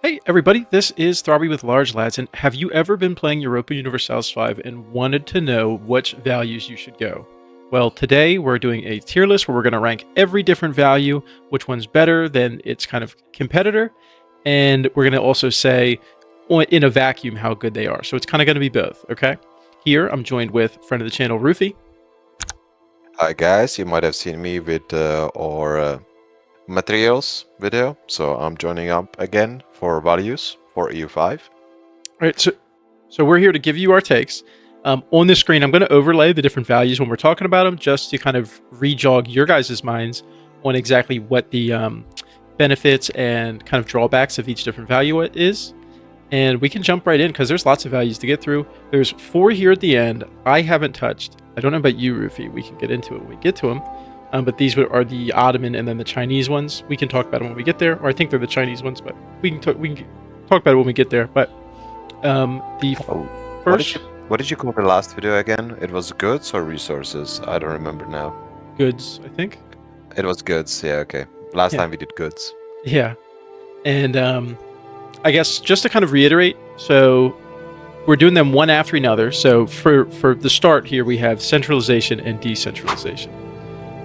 Hey everybody, this is Throbby with Large Lads, and have you ever been playing Europa Universalis 5 and wanted to know which values you should go? Well, today we're doing a tier list where we're going to rank every different value, which one's better than its kind of competitor, and we're going to also say in a vacuum how good they are. So it's kind of going to be both, okay? Here I'm joined with friend of the channel, Rufy. Hi guys, you might have seen me with our materials video, so I'm joining up again for values for EU5. All right, so we're here to give you our takes. On the screen, I'm going to overlay the different values when we're talking about them, just to kind of re-jog your guys' minds on exactly what the benefits and kind of drawbacks of each different value is. And we can jump right in because there's lots of values to get through. There's 4 here at the end I haven't touched. I don't know about you, Rufy. We can get into it when we get to them. But these are the Ottoman and then the Chinese ones. We can talk about them when we get there. Or I think they're the Chinese ones, but we can talk about it when we get there. But first... What did you call the last video again? It was goods or resources? I don't remember now. Goods, I think. It was goods, yeah, okay. Last time we did goods. Yeah. And I guess just to kind of reiterate, so we're doing them one after another. So for the start here, we have centralization and decentralization.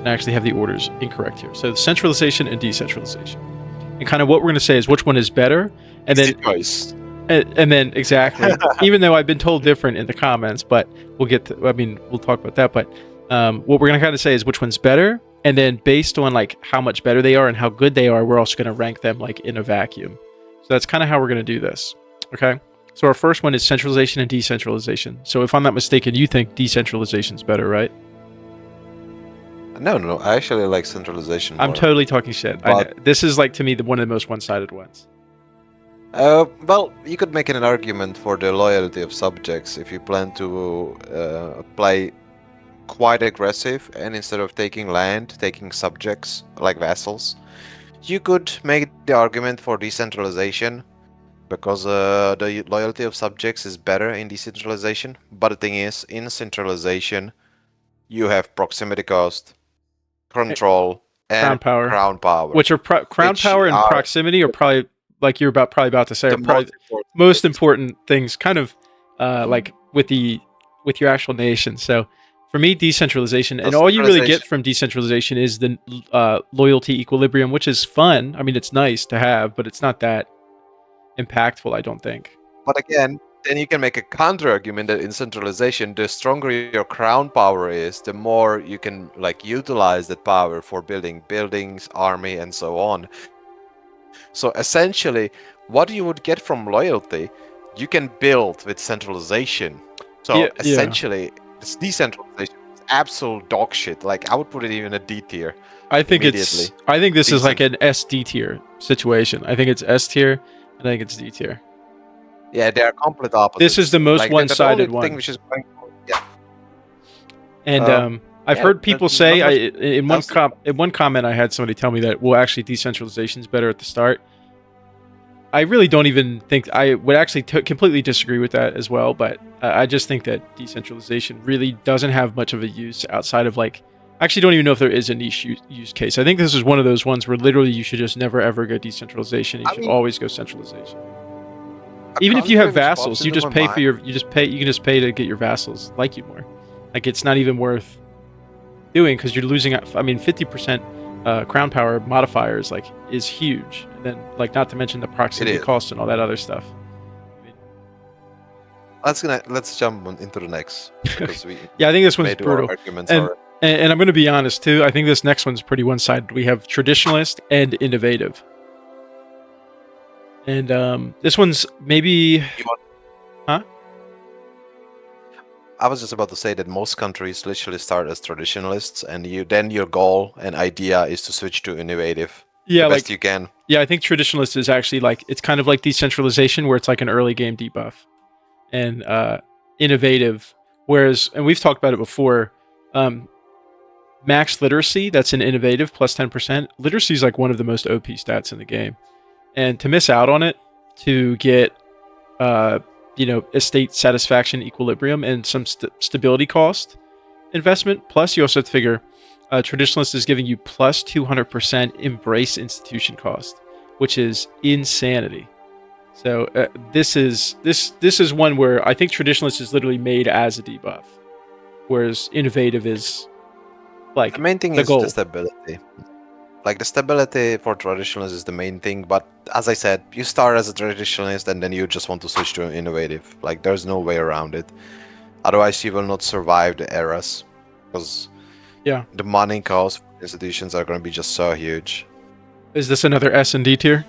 And I actually have the orders incorrect here. So centralization and decentralization. And kind of what we're going to say is which one is better. And then choice. And then exactly, even though I've been told different in the comments, but we'll get to, we'll talk about that. But what we're going to kind of say is which one's better. And then based on like how much better they are and how good they are, we're also going to rank them like in a vacuum. So that's kind of how we're going to do this. Okay. So our first one is centralization and decentralization. So if I'm not mistaken, you think decentralization is better, right? No. I actually like centralization more. I'm totally talking shit. I know. This is like, to me, one of the most one-sided ones. Well, you could make an argument for the loyalty of subjects if you plan to play quite aggressive and instead of taking land, taking subjects like vassals. You could make the argument for decentralization because the loyalty of subjects is better in decentralization. But the thing is, in centralization, you have proximity cost, control, and crown power. Which are crown power and proximity are probably, like you're probably about to say, are probably most important things, kind of like with your actual nation. So for me, decentralization, and all you really get from decentralization is the loyalty equilibrium, which is fun. I mean, it's nice to have, but it's not that impactful, I don't think. But again, then you can make a counter argument that in centralization, the stronger your crown power is, the more you can like utilize that power for building buildings, army, and so on. So essentially, what you would get from loyalty, you can build with centralization. So essentially, this decentralization is absolute dog shit. Like I would put it even a D tier. I think this is like an SD tier situation. I think it's S tier, and I think it's D tier. Yeah, they are complete opposites. This is the most like, one-sided one. Which is going forward. Yeah. And I've heard people say in one comment I had somebody tell me that, well, actually decentralization is better at the start. I really don't even think I would actually completely disagree with that as well, but I just think that decentralization really doesn't have much of a use outside of like, I actually don't even know if there is a niche use case. I think this is one of those ones where literally you should just never ever go decentralization. You should always go centralization. Even if you have vassals, you just pay for you can just pay to get your vassals like you more. Like it's not even worth doing because you're losing. I mean, 50% crown power modifiers like is huge. And then like not to mention the proximity cost and all that other stuff. I mean, let's jump into the next because we I think this one's brutal. And I'm going to be honest too. I think this next one's pretty one-sided. We have traditionalist and innovative. And this one's maybe... Huh? I was just about to say that most countries literally start as traditionalists, and then your goal and idea is to switch to innovative. Yeah, the best you can. Yeah, I think traditionalist is actually like, it's kind of like decentralization where it's like an early game debuff. And innovative, whereas, and we've talked about it before, max literacy, that's an innovative plus 10%. Literacy is like one of the most OP stats in the game. And to miss out on it, to get, estate satisfaction equilibrium and some stability cost investment. Plus, you also have to figure Traditionalist is giving you plus 200% embrace institution cost, which is insanity. So this is one where I think traditionalist is literally made as a debuff, whereas innovative is like The main thing the is goal. the stability. Like the stability for traditionalists is the main thing, but as I said, you start as a traditionalist and then you just want to switch to innovative. Like there's no way around it. Otherwise, you will not survive the eras, because the money costs for institutions are going to be just so huge. Is this another S&D tier?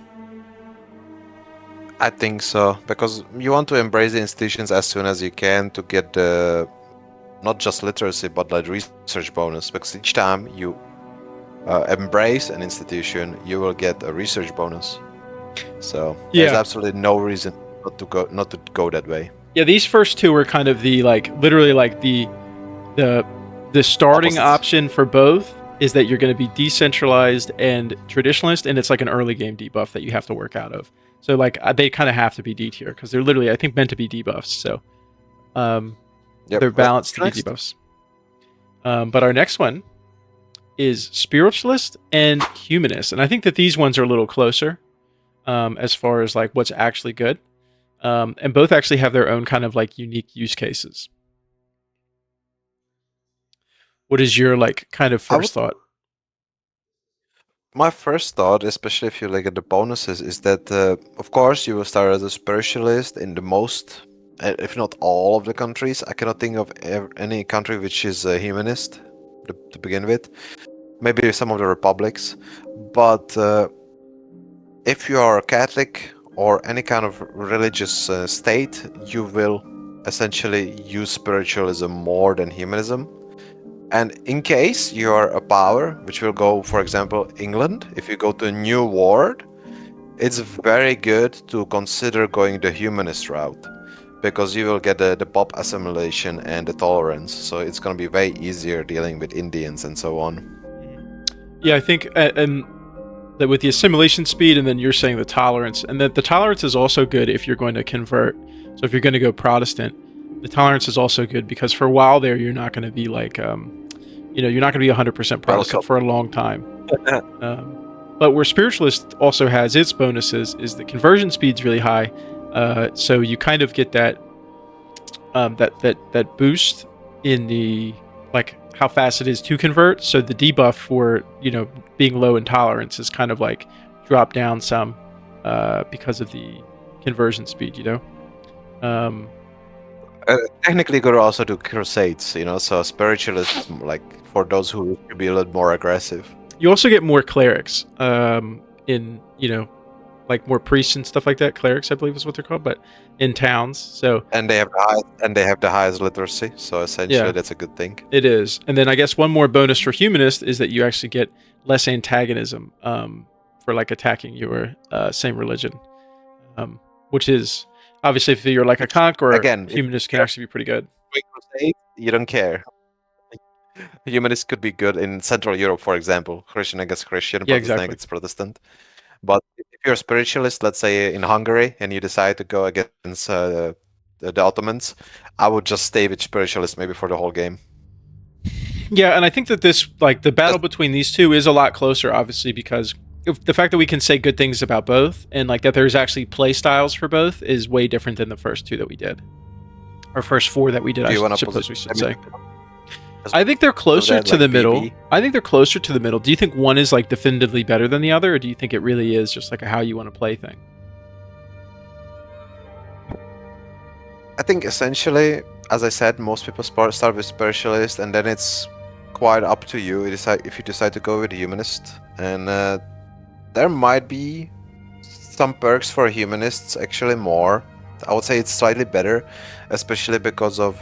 I think so, because you want to embrace the institutions as soon as you can to get the not just literacy but the research bonus, because each time you embrace an institution, you will get a research bonus. So there's absolutely no reason not to go that way. Yeah, these first two are kind of the literally the starting option for both is that you're going to be decentralized and traditionalist, and it's like an early game debuff that you have to work out of. So they kind of have to be D tier because they're literally, I think, meant to be debuffs. So they're balanced to be debuffs. But our next one is spiritualist and humanist, and I think that these ones are a little closer as far as like what's actually good, and both actually have their own kind of like unique use cases. What is your kind of first thought? My first thought, especially if you look at the bonuses, is that of course you will start as a spiritualist in the most, if not all, of the countries. I cannot think of any country which is a humanist to begin with. Maybe some of the republics, but if you are a Catholic or any kind of religious state, you will essentially use spiritualism more than humanism. And in case you are a power, which will go, for example, England, if you go to a new ward, it's very good to consider going the humanist route, because you will get the pop assimilation and the tolerance. So it's going to be way easier dealing with Indians and so on. Yeah, I think and that with the assimilation speed, and then you're saying the tolerance, and that the tolerance is also good if you're going to convert. So if you're going to go Protestant, the tolerance is also good because for a while there, you're not going to be like, you're not going to be 100% Protestant for a long time. But where spiritualist also has its bonuses is the conversion speed's really high, so you kind of get that that boost in the how fast it is to convert. So the debuff for being low in tolerance is kind of like drop down some because of the conversion speed. Technically, you could also do crusades, so spiritualists, like for those who could be a little more aggressive. You also get more clerics in, like more priests and stuff like that. Clerics, I believe is what they're called, but in towns. So and they have the highest literacy, so essentially that's a good thing. It is. And then I guess one more bonus for humanist is that you actually get less antagonism for attacking your same religion, which is obviously if you're like a conqueror, again, humanist can actually be pretty good. You don't care. Humanist could be good in Central Europe, for example, Christian against Christian, Protestant against Protestant. But if you're a spiritualist, let's say in Hungary, and you decide to go against the Ottomans, I would just stay with spiritualist maybe for the whole game. Yeah, and I think that this, the battle between these two is a lot closer, obviously, because the fact that we can say good things about both, and that there's actually play styles for both, is way different than the first two that we did. Or first four that we did, I suppose we should say. I think they're closer to the middle. I think they're closer to the middle. Do you think one is definitively better than the other, or do you think it really is just a how you want to play thing? I think essentially, as I said, most people start with spiritualist, and then it's quite up to you if you decide to go with humanist. And there might be some perks for humanists, actually more. I would say it's slightly better, especially because of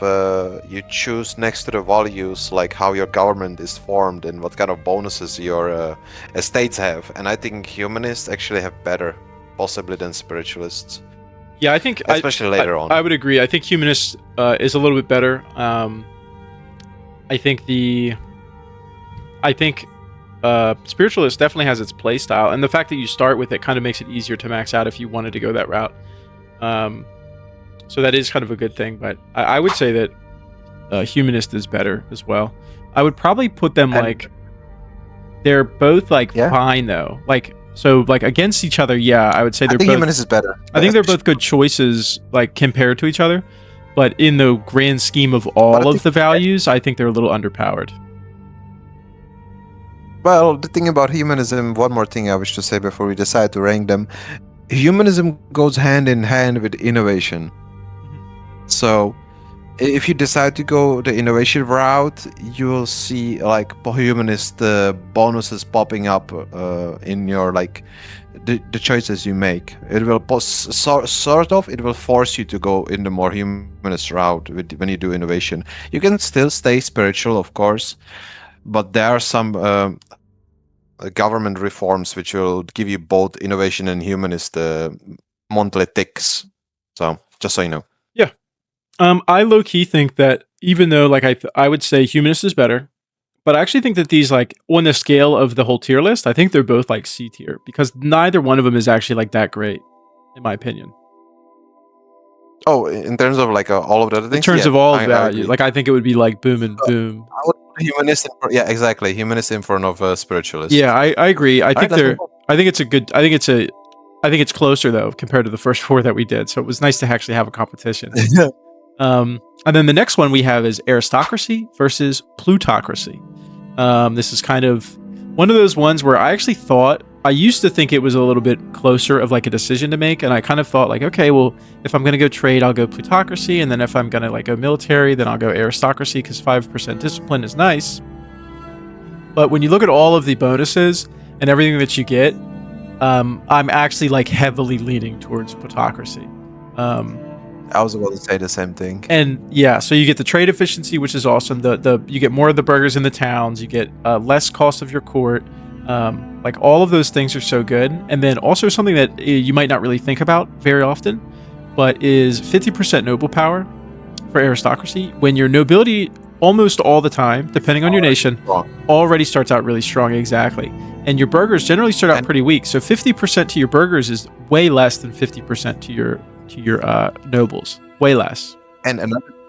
you choose next to the values, like how your government is formed and what kind of bonuses your estates have. And I think humanists actually have better, possibly, than spiritualists. Yeah, I think especially later on. I would agree. I think humanist is a little bit better. I think spiritualist definitely has its play style, and the fact that you start with it kind of makes it easier to max out if you wanted to go that route. So that is kind of a good thing, but I would say that humanist is better as well. I would probably put them they're both fine though. So like against each other, yeah, I would say I they're think both. humanist is better. I think they're both good choices, like compared to each other. But in the grand scheme of But all I of think, the values, I think they're a little underpowered. well, the thing about humanism, one more thing I wish to say before we decide to rank them. Humanism goes hand in hand with innovation. So if you decide to go the innovation route, you will see like humanist bonuses popping up in your like the choices you make. It will sort of it will force you to go in the more humanist route when you do innovation. You can still stay spiritual, of course, but there are some government reforms which will give you both innovation and humanist monthly ticks. So just so you know. Yeah. I low key think that even though like I would say humanist is better, but I actually think that these like on the scale of the whole tier list, I think they're both like C tier because neither one of them is actually like that great, in my opinion. Oh, in terms of like all of the other In things, terms yeah, of all I value, agree. like I think it would be like boom and boom. I would put humanist. Yeah, exactly. Humanist in front of spiritualist. Yeah, I agree. I think let's they're. move on. I think it's a good. I think it's a. I think it's closer though compared to the first four that we did. So it was nice to actually have a competition. And then the next one we have is aristocracy versus plutocracy. This is kind of one of those ones where I actually thought I used to think it was a little bit closer of like a decision to make, and I kind of thought like, okay, well, if I'm gonna go trade, I'll go plutocracy, and then if I'm gonna like go military, then I'll go aristocracy because 5% discipline is nice. But when you look at all of the bonuses and everything that you get, I'm actually like heavily leaning towards plutocracy. I was about to say the same thing. And yeah, so you get the trade efficiency, which is awesome. The you get more of the burgers in the towns. You get less cost of your court. Like all of those things are so good. And then also something that you might not really think about very often, but is 50% noble power for aristocracy. When your nobility almost all the time, depending on your nation, already starts out really strong. Exactly. And your burgers generally start out pretty weak. So 50% to your burgers is way less than 50% to your nobles. Way less. And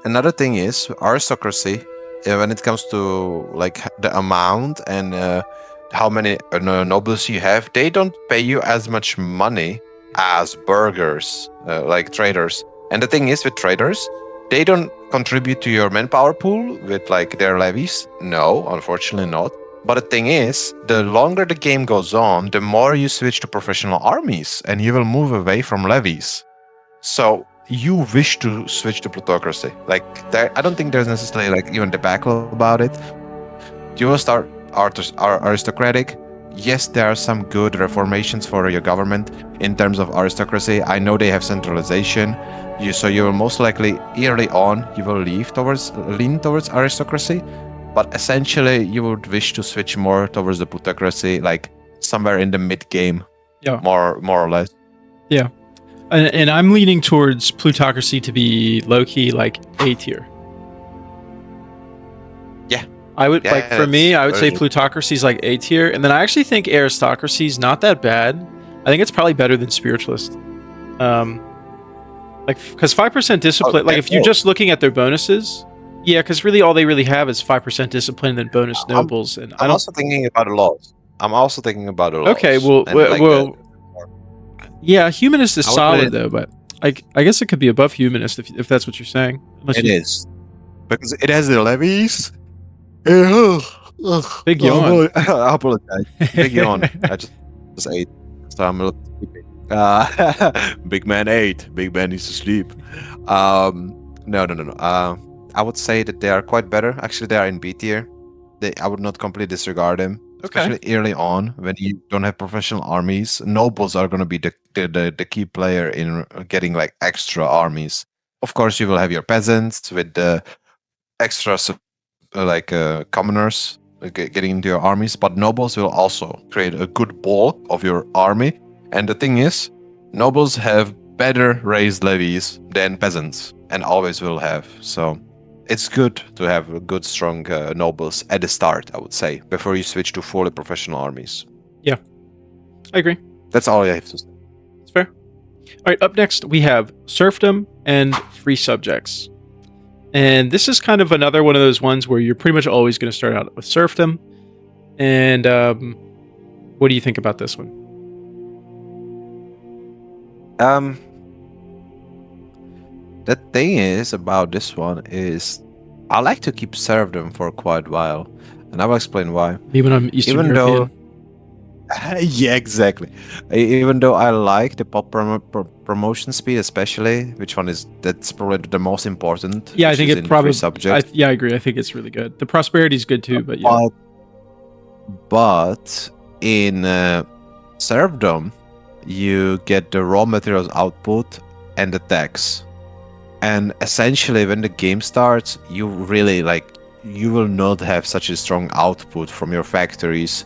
another thing is aristocracy. When it comes to like the amount and how many nobles you have, they don't pay you as much money as burgers, like traders. And the thing is with traders, they don't contribute to your manpower pool with like their levies. No, unfortunately not. But the thing is, the longer the game goes on, the more you switch to professional armies and you will move away from levies. So you wish to switch to plutocracy. Like I don't think there's necessarily like even debacle about it. You will start aristocratic. Yes, there are some good reformations for your government in terms of aristocracy. I know they have centralization. So you will most likely early on you will lean towards aristocracy, but essentially you would wish to switch more towards the plutocracy, like somewhere in the mid game. Yeah. More or less. Yeah. And I'm leaning towards plutocracy to be low key like A tier. Yeah. I would like for me, I would say plutocracy is like A tier, and then I actually think aristocracy is not that bad. I think it's probably better than spiritualist. Like because 5% discipline. Like if you're just looking at their bonuses, yeah, because really all they really have is 5% discipline and bonus nobles. And I'm also thinking about the laws. Okay, well. Yeah, humanist is solid though, but I guess it could be above humanist if that's what you're saying. It is because it has the levies. Big yawn. I apologize. Big yawn. I just ate, so I'm a little sleepy. Big man ate. Big man needs to sleep. No. I would say that they are quite better. Actually, they are in B tier. I would not completely disregard them. Especially early on, when you don't have professional armies, nobles are going to be the key player in getting like extra armies. Of course, you will have your peasants with the extra commoners getting into your armies, but nobles will also create a good bulk of your army. And the thing is, nobles have better raised levies than peasants, and always will have. So it's good to have good, strong nobles at the start, I would say, before you switch to fully professional armies. Yeah, I agree. That's all I have to say. It's fair. All right, up next, we have serfdom and free subjects. And this is kind of another one of those ones where you're pretty much always going to start out with serfdom. And what do you think about this one? Um, the thing is about this one is I like to keep serfdom for quite a while, and I will explain why. Even I'm Eastern Even European. though, yeah, exactly. Even though I like the promotion speed, especially, which one is that's probably the most important. Yeah, I which think is it in the free probably. subject. I agree. I think it's really good. The prosperity is good too, but yeah. But in serfdom, you get the raw materials output and the tax. And essentially, when the game starts, you really you will not have such a strong output from your factories,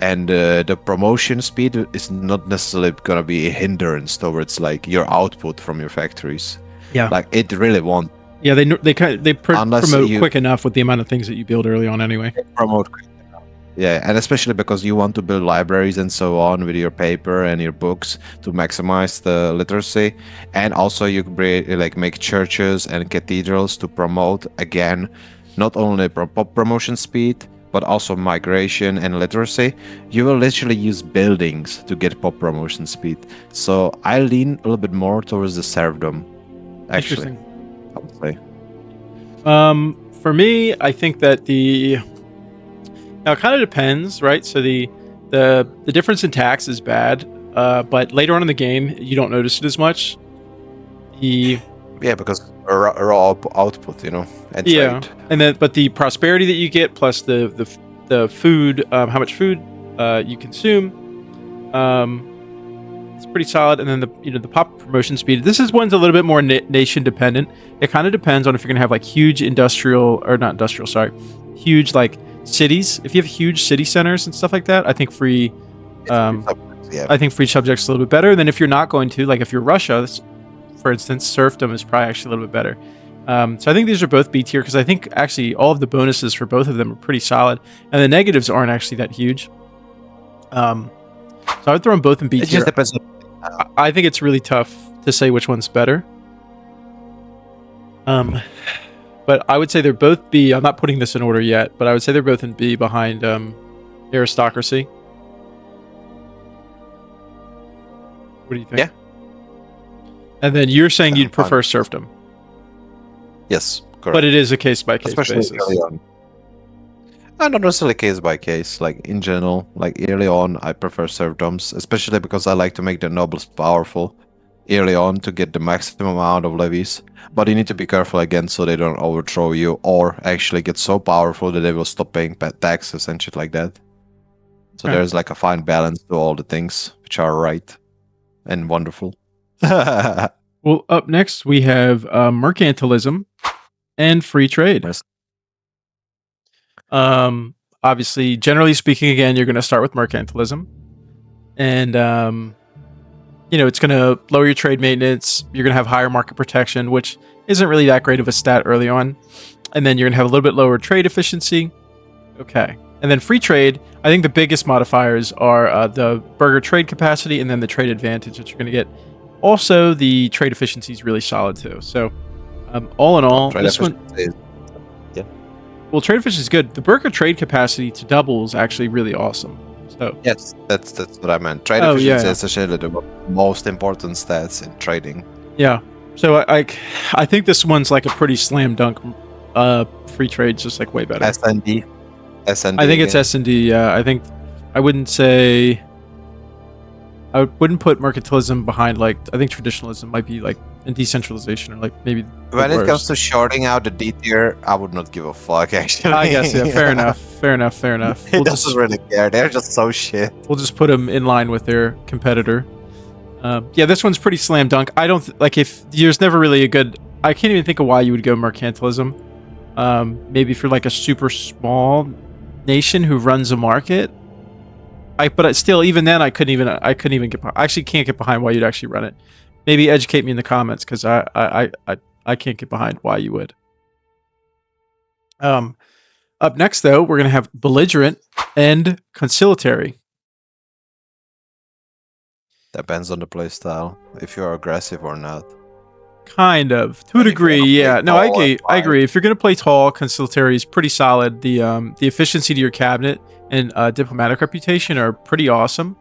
and the promotion speed is not necessarily gonna be a hindrance towards like your output from your factories. Yeah, like it really won't. Yeah, they Unless promote you quick enough with the amount of things that you build early on anyway. promote. Yeah, and especially because you want to build libraries and so on with your paper and your books to maximize the literacy, and also you like make churches and cathedrals to promote again, not only pop promotion speed but also migration and literacy. You will literally use buildings to get pop promotion speed. So I lean a little bit more towards the serfdom. Actually, I would say. For me, I think that now it kind of depends, right? So the difference in tax is bad, but later on in the game you don't notice it as much. Yeah, because raw output, and trade. But the prosperity that you get plus the food, how much food you consume, it's pretty solid. And then the pop promotion speed. This is one's a little bit more nation dependent. It kind of depends on if you're gonna have like huge huge like cities. If you have huge city centers and stuff like that, I think free. I think free subjects a little bit better than if you're not going to. Like if you're Russia, for instance, serfdom is probably actually a little bit better. So I think these are both B tier because I think actually all of the bonuses for both of them are pretty solid, and the negatives aren't actually that huge. So I would throw them both in B tier. It just depends. I think it's really tough to say which one's better. But I would say they're both B. I'm not putting this in order yet, but I would say they're both in B behind Aristocracy. What do you think? Yeah. And then you're saying you'd prefer serfdom. Yes, correct. But it is a case-by-case basis. Early on. Not necessarily case by case. Like in general, like early on, I prefer serfdoms, especially because I like to make the nobles powerful early on to get the maximum amount of levies. But you need to be careful again so they don't overthrow you or actually get so powerful that they will stop paying taxes and shit like that. So there's like a fine balance to all the things which are right and wonderful. Well, up next we have mercantilism and free trade. Yes. Obviously, generally speaking, again, you're going to start with mercantilism, and it's going to lower your trade maintenance. You're going to have higher market protection, which isn't really that great of a stat early on, and then you're going to have a little bit lower trade efficiency. Okay, and then free trade. I think the biggest modifiers are the burger trade capacity and then the trade advantage that you're going to get. Also, the trade efficiency is really solid too. So, all in all, this one. Yeah. Well, trade efficiency is good. The burger trade capacity to double is actually really awesome. So. Yes, that's what I meant. Trade efficiency is essentially the most important stats in trading. Yeah. So I think this one's like a pretty slam dunk. Free trade's just like way better. S&D. I think it's S&D. Yeah. I wouldn't put mercantilism behind I think traditionalism might be like in decentralization or like maybe. When it comes to shorting out the D tier, I would not give a fuck actually. I guess yeah. Fair enough. It doesn't really care. They're just so shit. We'll just put them in line with their competitor. Yeah, this one's pretty slam dunk. I don't if there's never really a good. I can't even think of why you would go mercantilism. Maybe if you're like a super small nation who runs a market. But still, even then, I couldn't even get. I actually can't get behind why you'd actually run it. Maybe educate me in the comments because I can't get behind why you would. Up next, though, we're gonna have belligerent and conciliatory. Depends on the playstyle. If you're aggressive or not. Kind of, to a degree, yeah. No, I agree. If you're gonna play tall, conciliatory is pretty solid. The efficiency to your cabinet and diplomatic reputation are pretty awesome.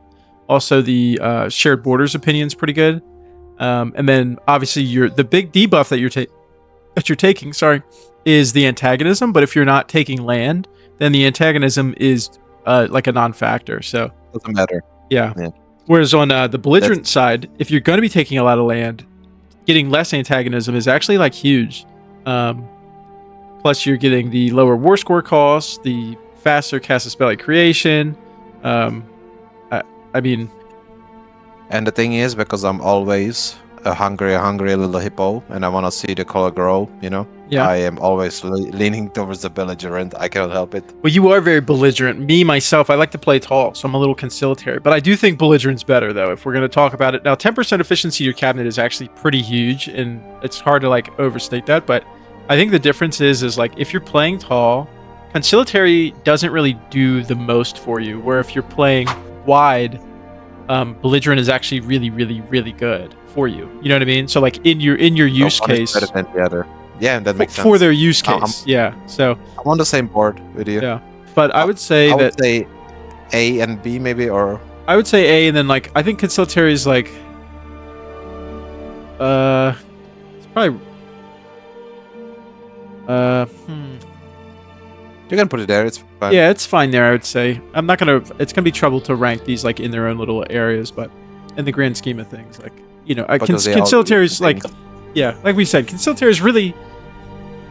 Also, the shared borders opinion is pretty good. And then obviously the big debuff that you're taking, is the antagonism. But if you're not taking land, then the antagonism is like a non-factor. So doesn't matter. Yeah. Whereas on the belligerent side, if you're going to be taking a lot of land, getting less antagonism is actually like huge. Plus, you're getting the lower war score costs, the faster cast a spell like creation. I mean, and the thing is, because I'm always a hungry little hippo, and I want to see the color grow, Yeah. I am always leaning towards the belligerent. I cannot help it. Well, you are very belligerent. Me, myself, I like to play tall, so I'm a little conciliatory. But I do think belligerent's better, though, if we're going to talk about it. Now, 10% efficiency to your cabinet is actually pretty huge, and it's hard to, like, overstate that. But I think the difference is like, if you're playing tall, conciliatory doesn't really do the most for you, where if you're playing wide, belligerent is actually really, really, really good for you. You know what I mean? So, like, in your use case... Better than the other. Yeah, that makes sense. For their use case, So I'm on the same board with you. Yeah, but I would say I would say A and B maybe, or I would say A, and then like I think conciliatory is like, it's probably you can put it there. It's fine. Yeah, it's fine there. I would say I'm not gonna. It's gonna be trouble to rank these like in their own little areas, but in the grand scheme of things, like conciliatory is like, like we said, conciliatory is really.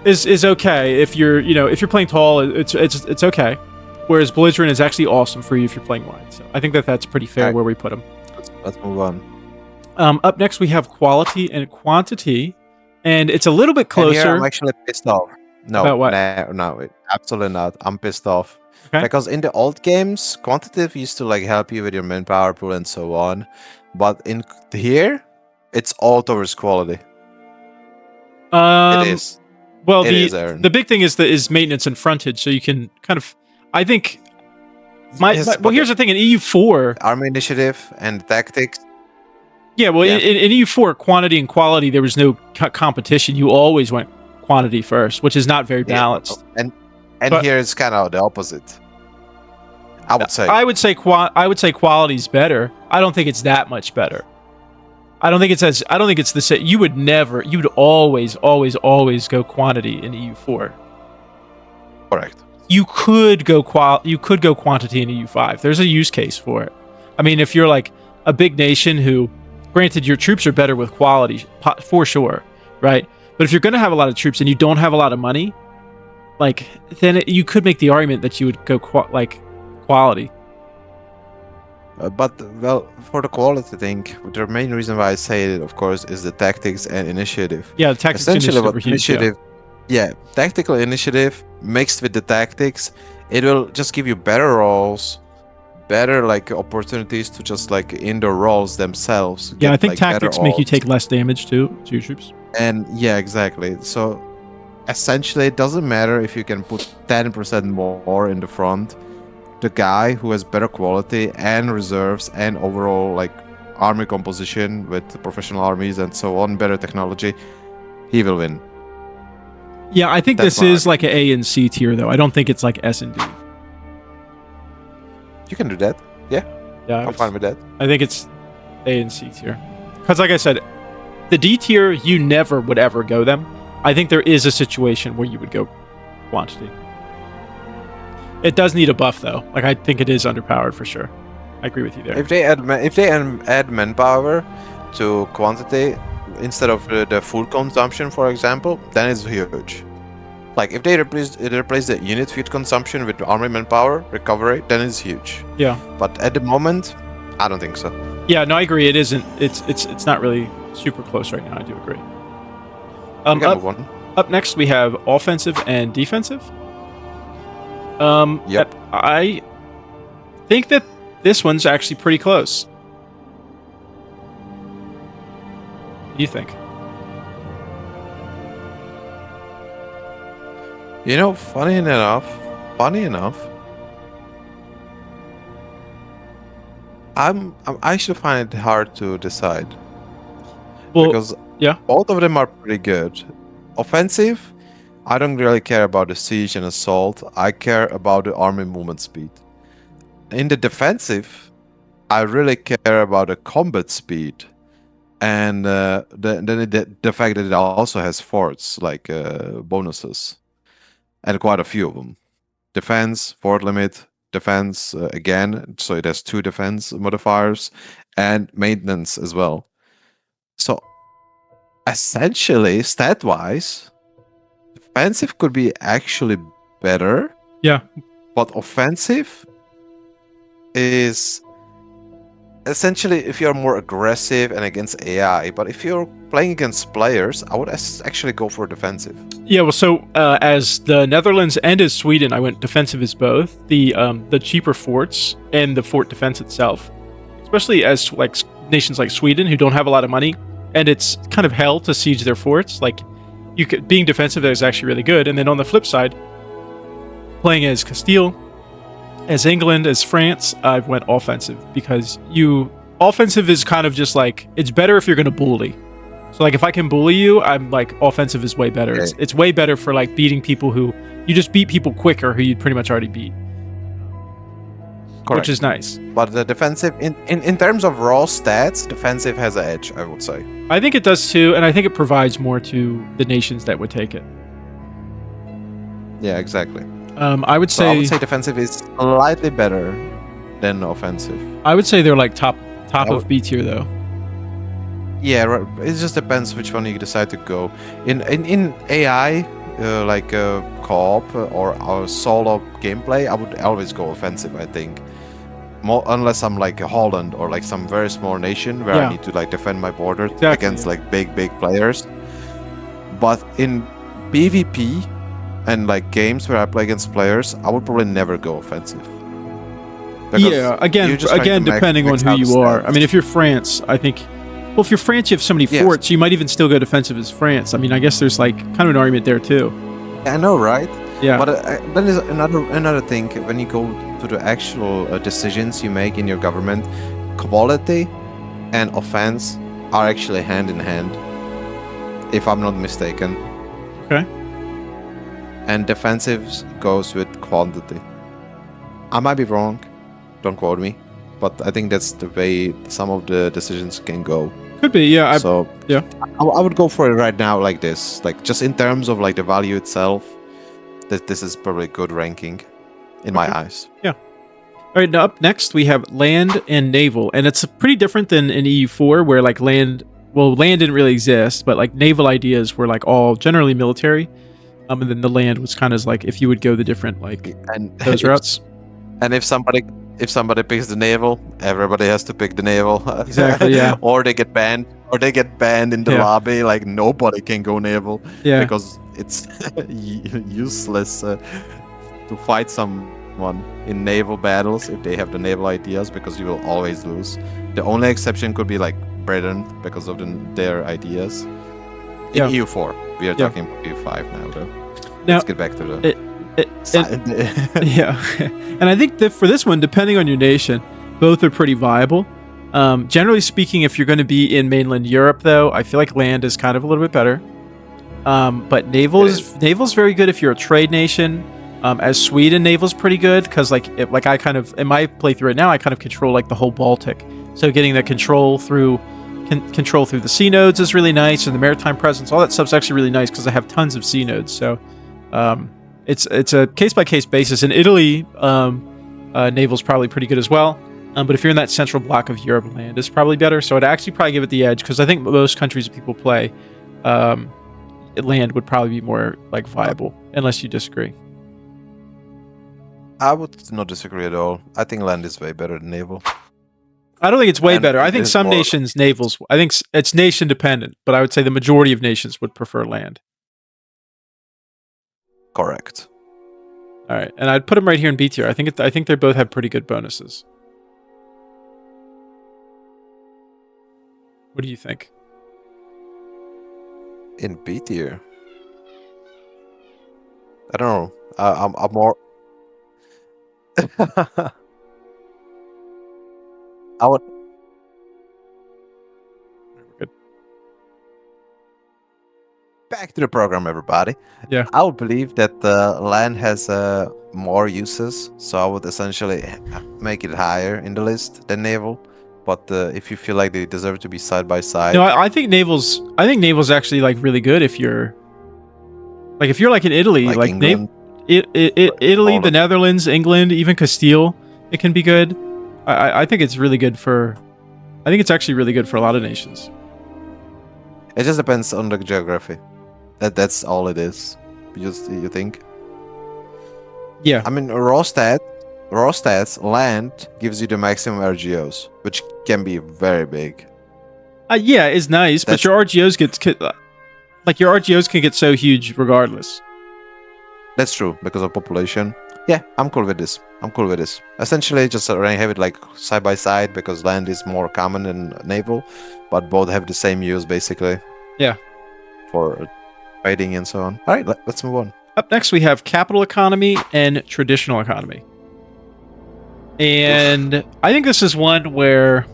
Is okay if you're if you're playing tall, it's okay. Whereas belligerent is actually awesome for you if you're playing wide. So I think that's pretty fair where we put them. Let's move on. Up next we have quality and quantity, and it's a little bit closer. And here I'm actually pissed off. No, about what? No, absolutely not. I'm pissed off because in the old games, quantitative used to like help you with your manpower pool and so on, but in here, it's all towards quality. It is. Well, the big thing is maintenance and frontage, so you can kind of, I think. Well, here's the thing: in EU4, army initiative and tactics. Yeah, well, in EU4, quantity and quality, there was no competition. You always went quantity first, which is not very balanced. And here it's kind of the opposite. I would say. I would say quality's better. I don't think it's that much better. I don't think it's the same. You would always go quantity in EU4. Correct. You could go quantity in EU5. There's a use case for it. I mean, if you're like a big nation who, granted, your troops are better with quality for sure, right? But if you're going to have a lot of troops and you don't have a lot of money, like then you could make the argument that you would go quality. But for the quality thing, the main reason why I say it, of course, is the tactics and initiative. Yeah, the tactics and initiative. Tactical initiative mixed with the tactics, it will just give you better rolls, better like opportunities to just like indoor rolls themselves. Yeah, I think tactics make you take less damage too to your troops. And yeah, exactly. So essentially, it doesn't matter if you can put 10% more in the front. The guy who has better quality and reserves and overall like army composition with professional armies and so on, better technology, he will win. Yeah, I think this is like an A and C tier though. I don't think it's like S and D. You can do that. Yeah, I'm fine with that. I think it's A and C tier. Because like I said, the D tier, you never would ever go them. I think there is a situation where you would go quantity. It does need a buff though. Like I think it is underpowered for sure. I agree with you there. If they add manpower to quantity instead of the full consumption, for example, then it's huge. Like if they replace the unit feed consumption with army manpower recovery, then it's huge. Yeah. But at the moment, I don't think so. Yeah, no, I agree. It isn't. It's not really super close right now. I do agree. Up next, we have offensive and defensive. Yep. I think that this one's actually pretty close. What do you think? Funny enough, I should find it hard to decide. Well, because yeah, both of them are pretty good. Offensive, I don't really care about the siege and assault. I care about the army movement speed. In the defensive, I really care about the combat speed. and the fact that it also has forts like bonuses, and quite a few of them. Defense, fort limit, defense again, so it has 2 defense modifiers, and maintenance as well. So essentially, stat-wise, defensive could be actually better. Yeah. But offensive is essentially if you're more aggressive and against AI. But if you're playing against players, I would actually go for defensive. Yeah, well, so as the Netherlands and as Sweden, I went defensive as both. The cheaper forts and the fort defense itself, especially as like nations like Sweden who don't have a lot of money, and it's kind of hell to siege their forts. Like, being defensive is actually really good. And then on the flip side, playing as Castile, as England, as France, I went offensive because offensive is kind of just like, it's better if you're going to bully. So like if I can bully you, I'm like, offensive is way better. Okay. It's way better for like beating people who you just beat people quicker who you'd pretty much already beat. Correct. Which is nice. But the defensive, in terms of raw stats, defensive has an edge, I would say. I think it does too, and I think it provides more to the nations that would take it. Yeah, exactly. I would say defensive is slightly better than offensive. I would say they're like top of B tier though. Yeah, right. It just depends which one you decide to go. In AI, like co-op or solo gameplay, I would always go offensive, I think. More, unless I'm like Holland or like some very small nation where I need to like defend my borders against like big players. But in PvP and like games where I play against players, I would probably never go offensive. Yeah, again, depending on who you are. I mean, if you're France, I think. Well, if you're France, you have so many forts, you might even still go defensive as France. I mean, I guess there's like kind of an argument there too. I know, right? Yeah. But then there's another thing. When you go to the actual decisions you make in your government, quality and offense are actually hand in hand, if I'm not mistaken. Okay. And defensive goes with quantity. I might be wrong. Don't quote me. But I think that's the way some of the decisions can go. Could be, yeah. I would go for it right now like this. Like, just in terms of like the value itself, this is probably a good ranking in my eyes. Yeah. All right, now up next we have land and naval. And it's pretty different than in EU4 where like land didn't really exist, but like naval ideas were like all generally military. And then the land was kind of like if you would go the different like those routes. And if somebody picks the naval, everybody has to pick the naval. Exactly, yeah. Or they get banned in the lobby. Like nobody can go naval. Yeah. Because it's useless to fight someone in naval battles if they have the naval ideas, because you will always lose. The only exception could be like Britain because of their ideas. In EU4, we are talking about EU5 now, though. Let's get back to the. Yeah, and I think that for this one, depending on your nation, both are pretty viable. Generally speaking, if you're going to be in mainland Europe, though, I feel like land is kind of a little bit better. But naval's very good if you're a trade nation. As Sweden, naval's pretty good because I kind of in my playthrough right now, I kind of control like the whole Baltic. So getting the control through the sea nodes is really nice, and the maritime presence, all that stuff's actually really nice because I have tons of sea nodes. So. It's a case-by-case basis. In Italy, naval's probably pretty good as well. But if you're in that central block of Europe, land is probably better. So I'd actually probably give it the edge because I think most countries that people play, land would probably be more like viable, unless you disagree. I would not disagree at all. I think land is way better than naval. I don't think it's way better. I think some nations navals. I think it's nation dependent, but I would say the majority of nations would prefer land. Correct. All right, and I'd put them right here in B tier. I think they both have pretty good bonuses. What do you think? In B tier, I don't know. I'm more. I would. Good. Back to the program, everybody. Yeah. I would believe that land has more uses, so I would essentially make it higher in the list than naval. But if you feel like they deserve to be side by side, No, I think naval's actually like really good if you're like in Italy, like like England, Italy, the Poland. Netherlands, England, even Castile, it can be good. I think it's really good for. I think it's actually really good for a lot of nations. It just depends on the geography. That's all it is. You think? Yeah. I mean, raw stats, land gives you the maximum RGOs, which can be very big. Yeah, it's nice, but your RGOs your RGOs can get so huge regardless. That's true because of population. Yeah, I'm cool with this. Essentially, just have it like side by side because land is more common than naval, but both have the same use basically. Yeah. For trading and so on. All right, let's move on. Up next, we have capital economy and traditional economy. And Oof. I think this is one where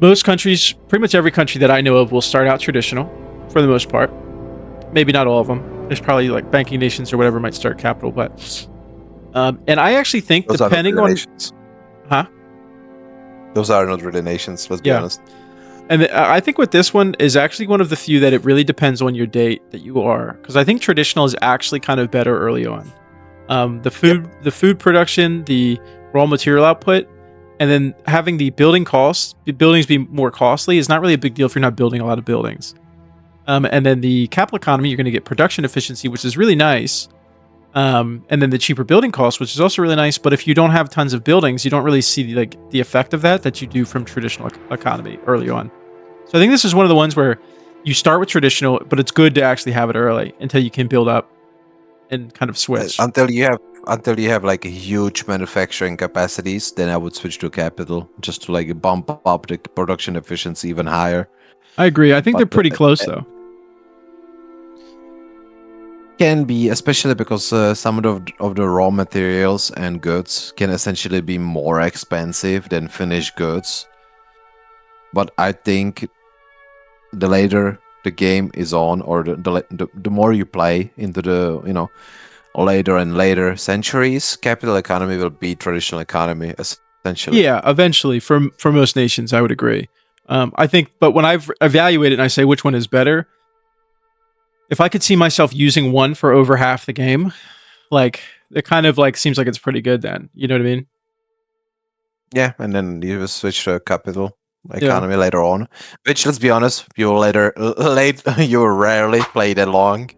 most countries, pretty much every country that I know of, will start out traditional for the most part. Maybe not all of them. There's probably like banking nations or whatever might start capital, but and I actually think those depending on nations. Those are not really nations, let's be honest. And I think with this one is actually one of the few that it really depends on your date that you are, because I think traditional is actually kind of better early on. The food production, the raw material output, and then having the building costs, the buildings be more costly is not really a big deal if you're not building a lot of buildings. And then the capital economy, you're going to get production efficiency, which is really nice. And then the cheaper building costs, which is also really nice. But if you don't have tons of buildings, you don't really see the effect of that you do from traditional economy early on. So I think this is one of the ones where you start with traditional, but it's good to actually have it early until you can build up and kind of switch. Until you have like huge manufacturing capacities, then I would switch to capital just to like bump up the production efficiency even higher. I agree. I think they're pretty close though. Can be, especially because some of the raw materials and goods can essentially be more expensive than finished goods. But I think the later the game is on, or the more you play into the later and later centuries, capital economy will be traditional economy essentially. Yeah, eventually for most nations, I would agree. I think, but when I've evaluated and I say which one is better, if I could see myself using one for over half the game, like it kind of like seems like it's pretty good then. You know what I mean? Yeah, and then you switch to capital economy later on. Which, let's be honest, you rarely play that long.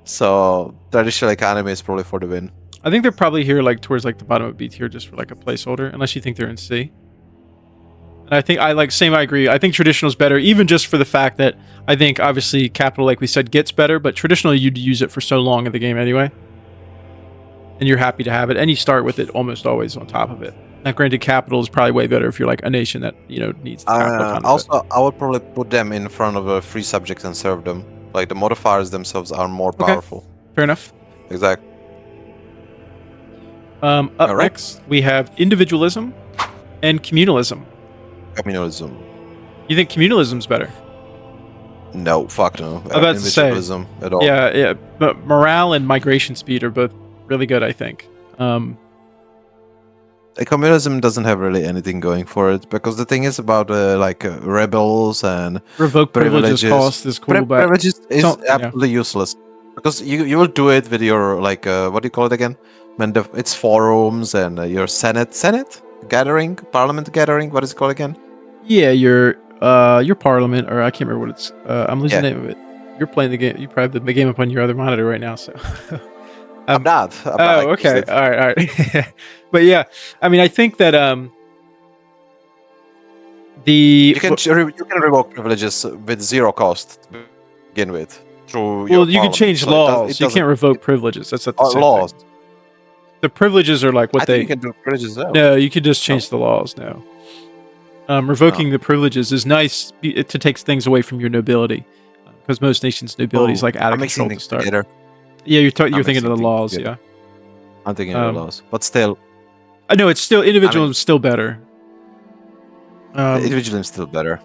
So traditional economy is probably for the win. I think they're probably here like towards like the bottom of B tier just for like a placeholder, unless you think they're in C. And I think I agree. I think traditional is better, even just for the fact that I think obviously capital, like we said, gets better, but traditional you'd use it for so long in the game anyway. And you're happy to have it, and you start with it almost always on top of it. Now, granted, capital is probably way better if you're like a nation that needs the capital. Also, I would probably put them in front of a free subject and serve them. Like the modifiers themselves are more powerful. Fair enough. Exactly. Up next, we have individualism and communalism. Communalism. You think communalism's better? No, fuck no. I'm about to say. At all. Yeah, but morale and migration speed are both really good, I think. Communism doesn't have really anything going for it, because the thing is about rebels and revoke privileges cost is cool, but privileges is absolutely useless, because you will do it with your what do you call it again? When it's forums and your senate gathering, parliament gathering. What is it called again? Yeah, your parliament, or I can't remember what it's. I'm losing the name of it. You're playing the game. You probably have the game up on your other monitor right now, so. I'm not. Okay. All right. But yeah, I mean, I think that you can revoke privileges with zero cost to begin with through. Well, you can change laws. You can't revoke privileges. That's not the same laws. Thing. The privileges are like what think you can do privileges though. No, you can just change the laws. No. Revoking the privileges is nice to take things away from your nobility, because most nations' nobility is like out of control to start. Together. Yeah, you're thinking of the laws. Yeah, I'm thinking of the laws, but still, I know it's still individualism is still better. Individualism is still better.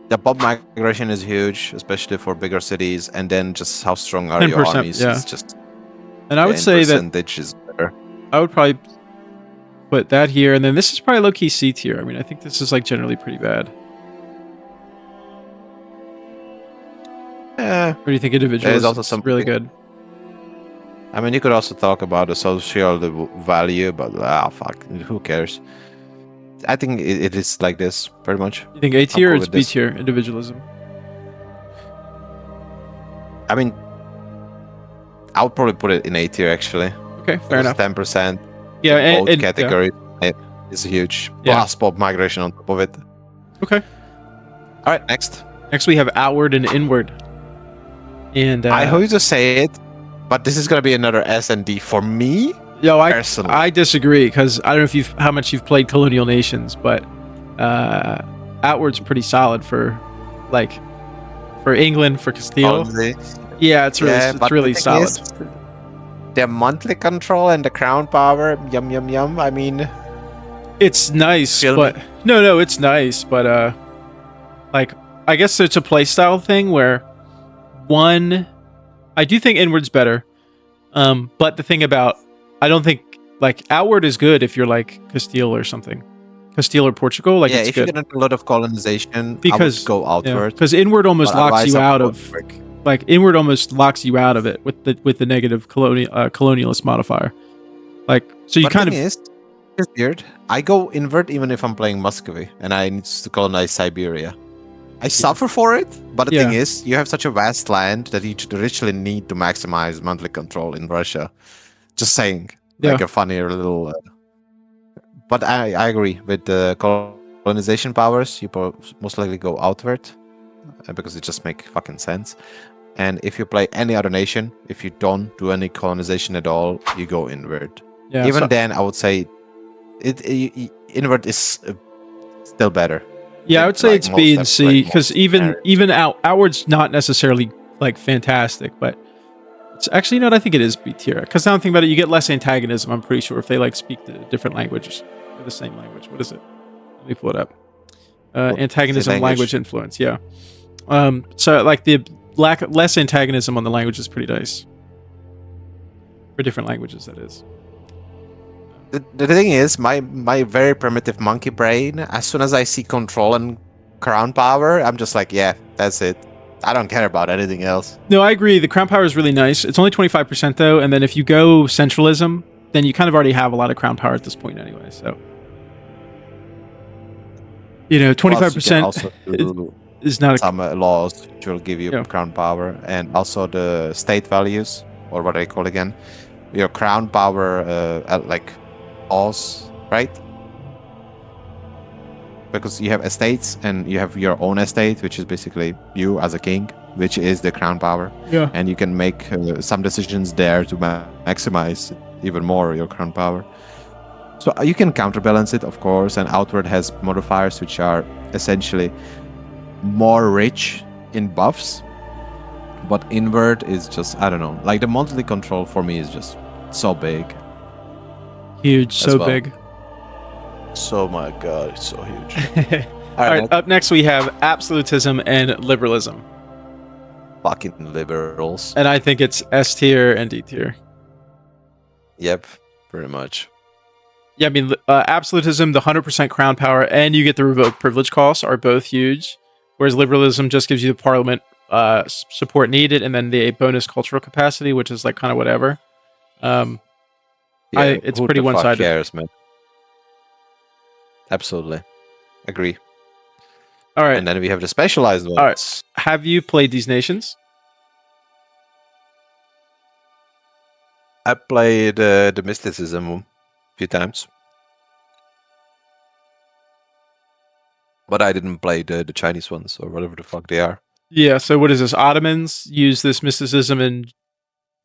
The pop migration is huge, especially for bigger cities, and then just how strong are your armies? Yeah. It's just. And I would say that is better. I would probably put that here, and then this is probably low-key C tier. I mean, I think this is like generally pretty bad. What do you think individualism also is some really good? I mean, you could also talk about the social value, but fuck, who cares? I think it is like this, pretty much. You think A tier or it's B tier, individualism? I mean, I would probably put it in A tier, actually. Okay, fair enough. 10%. Yeah, and category is huge. Plus pop migration on top of it. Okay. All right, next. Next we have outward and inward. And I hope to say it, but this is gonna be another S and D for me. Personally. I disagree because I don't know how much you've played Colonial Nations, but outward's pretty solid for England, for Castile. Yeah, it's really solid. The monthly control and the crown power, yum yum yum. I mean, it's nice, it's nice, but I guess it's a playstyle thing where I do think inward's better, but the thing about I don't think outward is good if you're like Castile or something, Castile or Portugal. It's if good. you're gonna do a lot of colonization, because I would go outward. Because inward almost locks you out of inward almost locks you out of it with the negative colonialist modifier. So you kind of it's weird. I go invert even if I'm playing Muscovy and I need to colonize Siberia. I suffer for it, but the thing is, you have such a vast land that you literally need to maximize monthly control in Russia. Just saying, a funnier little. But I agree with the colonization powers. You most likely go outward because it just makes fucking sense. And if you play any other nation, if you don't do any colonization at all, you go inward. Yeah, even then, I would say inward is still better. Yeah, I would say it's B and C because even outward's not necessarily fantastic, but it's actually I think it is B tier because now I'm thinking about it, you get less antagonism. I'm pretty sure if they speak the different languages or the same language. What is it? Let me pull it up. Antagonism, language influence. Yeah. So the less antagonism on the language is pretty nice for different languages. That is. The thing is, my very primitive monkey brain, as soon as I see control and crown power, I'm just like, yeah, that's it. I don't care about anything else. No, I agree. The crown power is really nice. It's only 25% though, and then if you go centralism, then you kind of already have a lot of crown power at this point anyway. So, 25% is not some laws which will give you crown power, and also the state values, or what I call again, your crown power, laws, right? Because you have estates and you have your own estate, which is basically you as a king, which is the crown power. Yeah. And you can make some decisions there to maximize even more your crown power. So you can counterbalance it, of course, and outward has modifiers which are essentially more rich in buffs. But inward is just, I don't know, the monthly control for me is just so big. Huge, so big. So my god, it's so huge. All right, up next we have absolutism and liberalism. Fucking liberals. And I think it's S tier and D tier. Yep, pretty much. Yeah, I mean, absolutism, the 100% crown power, and you get the revoked privilege costs are both huge. Whereas liberalism just gives you the parliament support needed, and then the bonus cultural capacity, which is kind of whatever. It's pretty one-sided. Who cares, man? Absolutely. Agree. All right. And then we have the specialized ones. All right. Have you played these nations? I played the mysticism a few times. But I didn't play the Chinese ones, or whatever the fuck they are. Yeah, so what is this? Ottomans use this mysticism and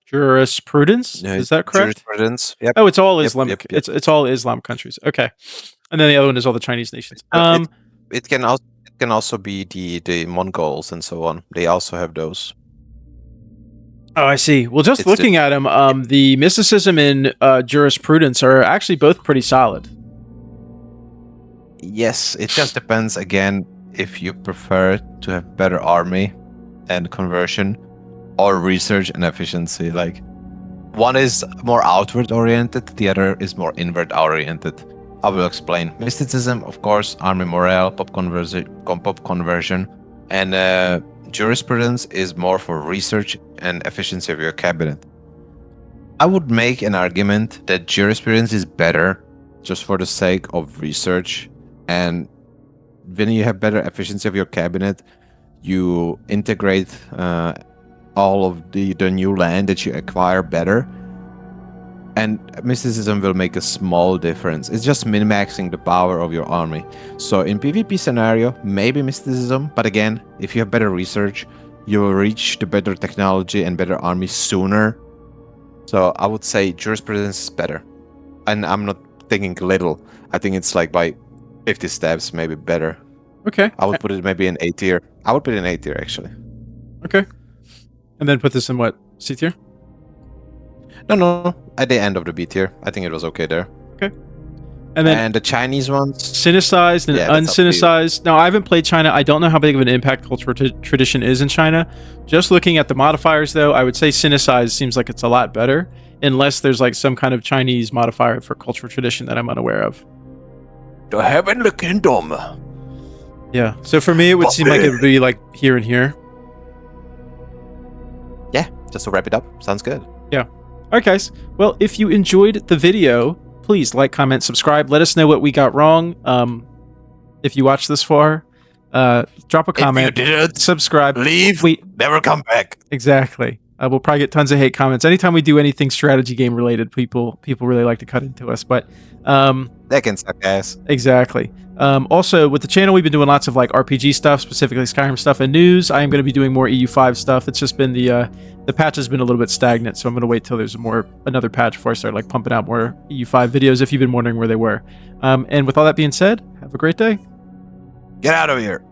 jurisprudence? Is that correct? Jurisprudence, yep. Oh, it's all Islamic. Yep. It's all Islam countries. Okay. And then the other one is all the Chinese nations. It can also be the Mongols and so on. They also have those. Oh, I see. Well, just looking at them, the mysticism and jurisprudence are actually both pretty solid. Yes, it just depends, again, if you prefer to have better army and conversion or research and efficiency. One is more outward oriented, the other is more inward oriented. I will explain. Mysticism, of course, army morale, pop conversion, and jurisprudence is more for research and efficiency of your cabinet. I would make an argument that jurisprudence is better just for the sake of research, and when you have better efficiency of your cabinet, you integrate all of the new land that you acquire better, and mysticism will make a small difference. It's just min-maxing the power of your army. So in PvP scenario, maybe mysticism, but again, if you have better research, you will reach the better technology and better army sooner. So I would say jurisprudence is better. And I'm not thinking little. I think it's like by 50 steps, maybe better. Okay. I would put it maybe in A tier. I would put it in A tier, actually. Okay. And then put this in what? C tier? No. At the end of the B tier. I think it was okay there. Okay. And then the Chinese ones? Synicized and unsynicized. Now, I haven't played China. I don't know how big of an impact cultural tradition is in China. Just looking at the modifiers, though, I would say synicized seems like it's a lot better. Unless there's like some kind of Chinese modifier for cultural tradition that I'm unaware of. The Heavenly Kingdom. Yeah. So for me, it would seem like it would be like here and here. Yeah. Just to wrap it up. Sounds good. Yeah. All right, guys. Well, if you enjoyed the video, please like, comment, subscribe. Let us know what we got wrong. If you watched this far, drop a comment. If you didn't, subscribe. Leave. Never come back. Exactly. We'll probably get tons of hate comments. Anytime we do anything strategy game related, people really like to cut into us. But they can suck ass. Exactly. Also, with the channel, we've been doing lots of like RPG stuff, specifically Skyrim stuff and news. I am going to be doing more EU5 stuff. It's just been the patch has been a little bit stagnant, so I'm going to wait till there's another patch before I start like pumping out more EU5 videos. If you've been wondering where they were. And with all that being said, have a great day. Get out of here.